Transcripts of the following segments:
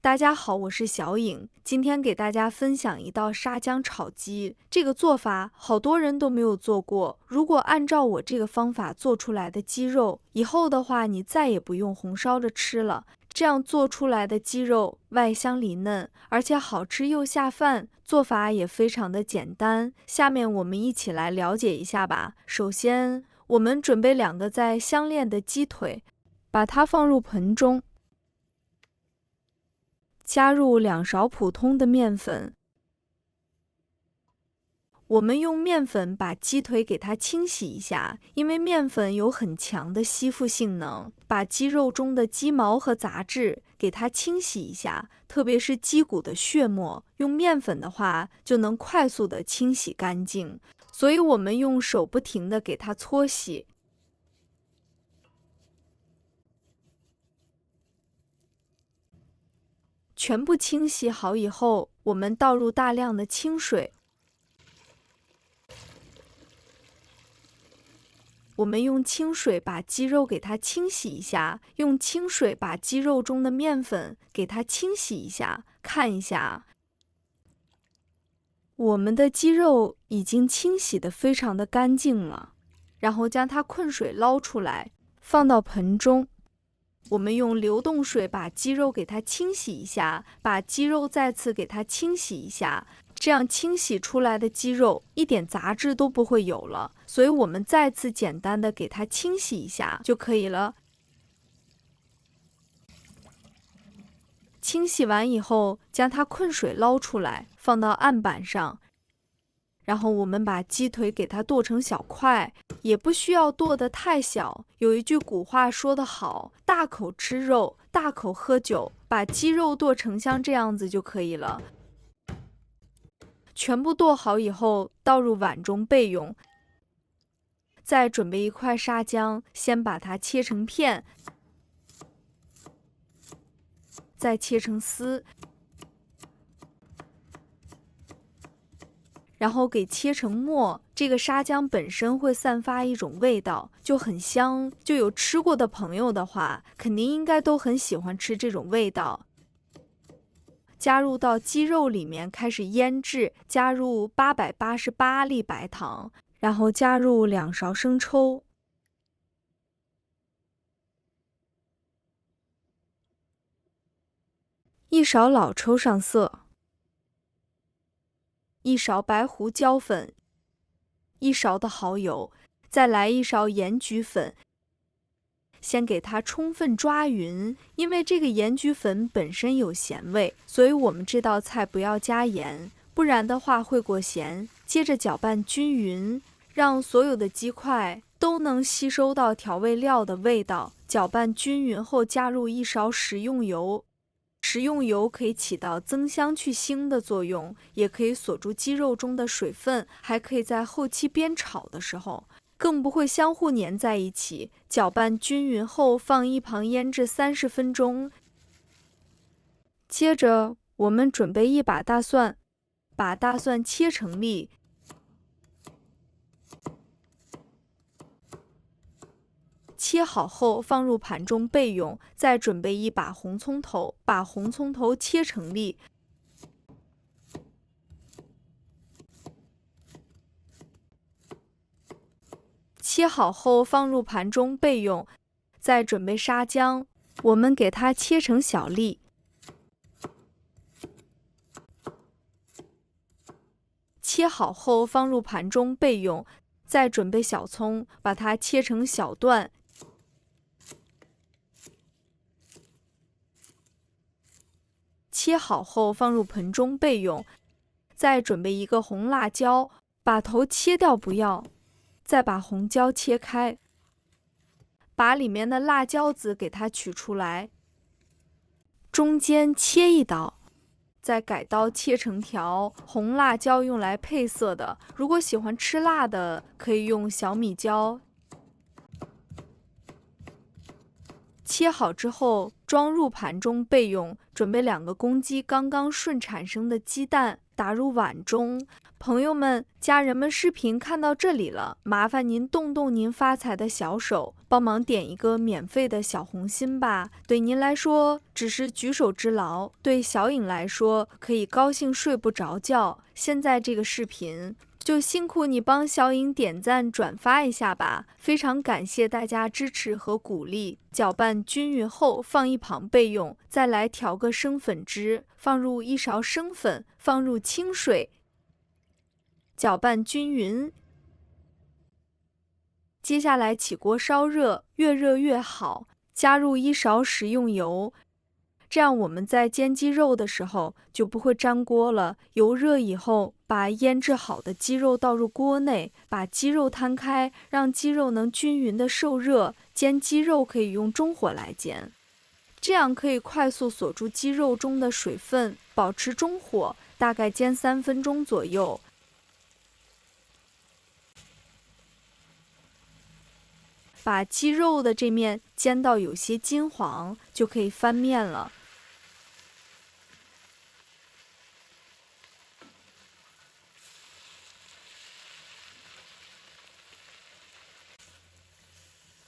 大家好，我是小颖，今天给大家分享一道沙姜炒鸡。这个做法好多人都没有做过，如果按照我这个方法做出来的鸡肉，以后的话你再也不用红烧着吃了。这样做出来的鸡肉外香里嫩，而且好吃又下饭，做法也非常的简单。下面我们一起来了解一下吧。首先，我们准备2个在香链的鸡腿，把它放入盆中。加入2勺普通的面粉，我们用面粉把鸡腿给它清洗一下，因为面粉有很强的吸附性能，把鸡肉中的鸡毛和杂质给它清洗一下，特别是鸡骨的血沫，用面粉的话就能快速的清洗干净，所以我们用手不停的给它搓洗。全部清洗好以后，我们倒入大量的清水。我们用清水把鸡肉给它清洗一下，用清水把鸡肉中的面粉给它清洗一下，看一下。我们的鸡肉已经清洗得非常的干净了，然后将它困水捞出来，放到盆中。我们用流动水把鸡肉给它清洗一下，把鸡肉再次给它清洗一下，这样清洗出来的鸡肉一点杂质都不会有了，所以我们再次简单的给它清洗一下就可以了。清洗完以后，将它困水捞出来，放到案板上。然后我们把鸡腿给它剁成小块，也不需要剁得太小。有一句古话说得好，大口吃肉，大口喝酒，把鸡肉剁成像这样子就可以了。全部剁好以后，倒入碗中备用。再准备1块沙姜，先把它切成片，再切成丝。然后给切成末，这个沙姜本身会散发一种味道，就很香。就有吃过的朋友的话，肯定应该都很喜欢吃这种味道。加入到鸡肉里面开始腌制，加入888粒白糖，然后加入2勺生抽。1勺老抽上色。1勺白胡椒粉，1勺的蚝油，再来1勺盐焗粉，先给它充分抓匀。因为这个盐焗粉本身有咸味，所以我们这道菜不要加盐，不然的话会过咸。接着搅拌均匀，让所有的鸡块都能吸收到调味料的味道。搅拌均匀后，加入1勺食用油。食用油可以起到增香去腥的作用，也可以锁住鸡肉中的水分，还可以在后期煸炒的时候更不会相互粘在一起。搅拌均匀后放一旁腌制30分钟。接着我们准备1把大蒜，把大蒜切成粒。切好后放入盘中备用，再准备1把红葱头，把红葱头切成粒。切好后放入盘中备用，再准备沙姜，我们给它切成小粒。切好后放入盘中备用，再准备小葱，把它切成小段。切好后放入盆中备用，再准备1个红辣椒，把头切掉不要，再把红椒切开，把里面的辣椒籽给它取出来，中间切1刀，再改刀切成条。红辣椒用来配色的，如果喜欢吃辣的，可以用小米椒。切好之后装入盘中备用。准备2个公鸡刚刚顺产生的鸡蛋，打入碗中。朋友们、家人们，视频看到这里了，麻烦您动动您发财的小手，帮忙点一个免费的小红心吧。对您来说只是举手之劳，对小颖来说可以高兴睡不着觉。现在这个视频就辛苦你帮小颖点赞转发一下吧，非常感谢大家支持和鼓励。搅拌均匀后放一旁备用，再来调个生粉汁，放入1勺生粉，放入清水，搅拌均匀。接下来起锅烧热，越热越好，加入1勺食用油，这样我们在煎鸡肉的时候就不会粘锅了。油热以后，把腌制好的鸡肉倒入锅内，把鸡肉摊开，让鸡肉能均匀的受热。煎鸡肉可以用中火来煎，这样可以快速锁住鸡肉中的水分，保持中火，大概煎3分钟左右。把鸡肉的这面煎到有些金黄，就可以翻面了。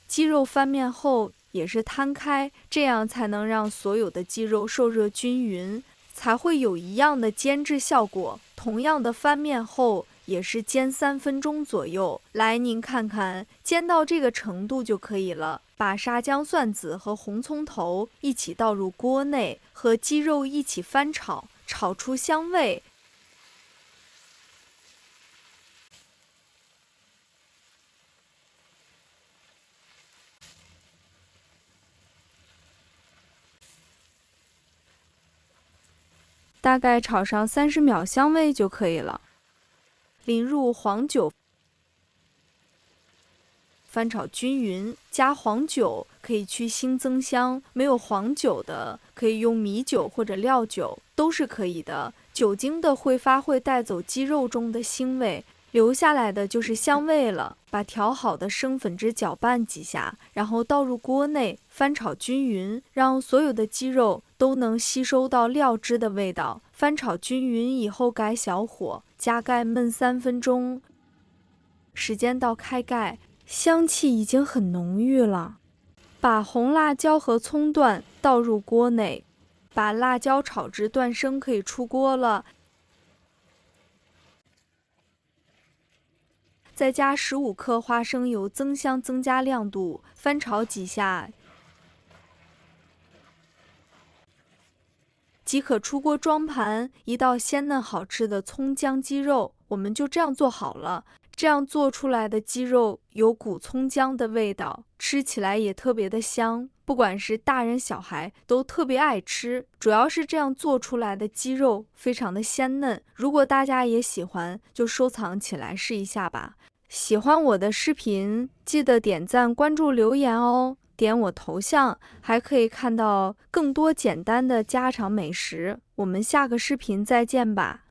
鸡肉翻面后也是摊开，这样才能让所有的鸡肉受热均匀，才会有一样的煎制效果。同样的翻面后也是煎3分钟左右。来，您看看，煎到这个程度就可以了。把沙姜、蒜子和红葱头一起倒入锅内，和鸡肉一起翻炒，炒出香味。大概炒上30秒，香味就可以了。淋入黄酒，翻炒均匀，加黄酒可以去腥增香，没有黄酒的可以用米酒或者料酒，都是可以的。酒精的挥发会带走鸡肉中的腥味，留下来的就是香味了。把调好的生粉汁搅拌几下，然后倒入锅内，翻炒均匀，让所有的鸡肉都能吸收到料汁的味道。翻炒均匀以后改小火，加盖焖3分钟。时间到开盖，香气已经很浓郁了。把红辣椒和葱段倒入锅内，把辣椒炒至断生，可以出锅了。再加15克花生油增香增加亮度，翻炒几下即可出锅装盘。一道鲜嫩好吃的葱姜鸡肉，我们就这样做好了。这样做出来的鸡肉有股葱姜的味道，吃起来也特别的香，不管是大人小孩都特别爱吃。主要是这样做出来的鸡肉非常的鲜嫩，如果大家也喜欢，就收藏起来试一下吧。喜欢我的视频，记得点赞、关注、留言哦。点我头像，还可以看到更多简单的家常美食。我们下个视频再见吧。